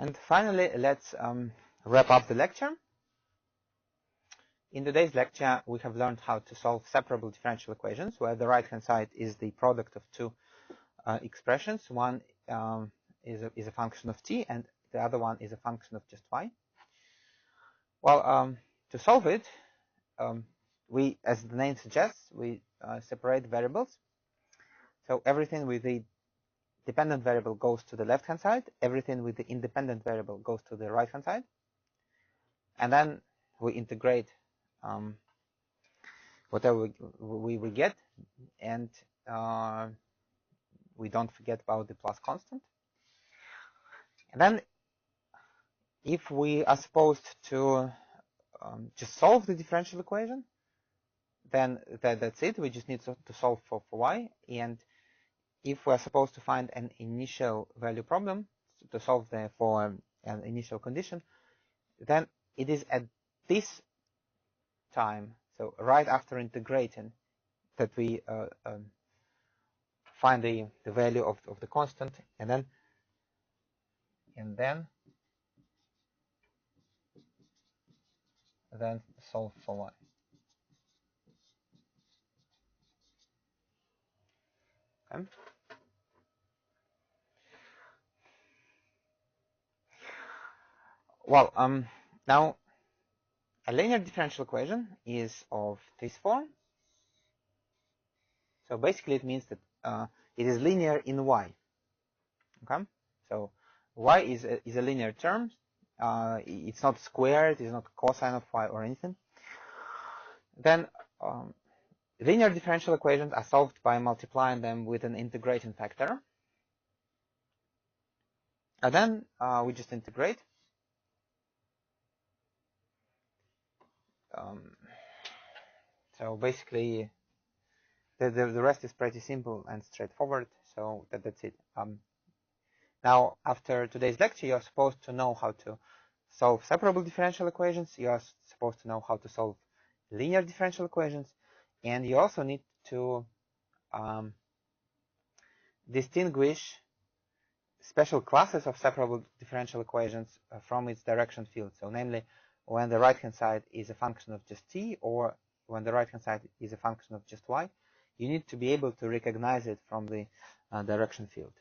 And finally, let's wrap up the lecture. In today's lecture, we have learned how to solve separable differential equations, where the right-hand side is the product of two expressions. One is a function of t, and the other one is a function of just y. Well, to solve it, we, as the name suggests, we separate variables. So everything with the dependent variable goes to the left-hand side. Everything with the independent variable goes to the right-hand side. And then we integrate whatever we get, and we don't forget about the plus constant. And then if we are supposed to just solve the differential equation, then that's it. We just need to solve for y. And if we're supposed to find an initial value problem to solve for an initial condition, then it is at this time, so right after integrating, that we find the value of the constant, and then solve for y. Okay. Well, now a linear differential equation is of this form. So basically, it means that it is linear in y. Okay, so y is a linear term. It's not squared. It's not cosine of y or anything. Then linear differential equations are solved by multiplying them with an integrating factor. And then we just integrate. So basically, the rest is pretty simple and straightforward. So that's it. Now, after today's lecture, you're supposed to know how to solve separable differential equations. You are supposed to know how to solve linear differential equations. And you also need to distinguish special classes of separable differential equations from its direction field. So namely, when the right-hand side is a function of just t, or when the right-hand side is a function of just y, you need to be able to recognize it from the direction field.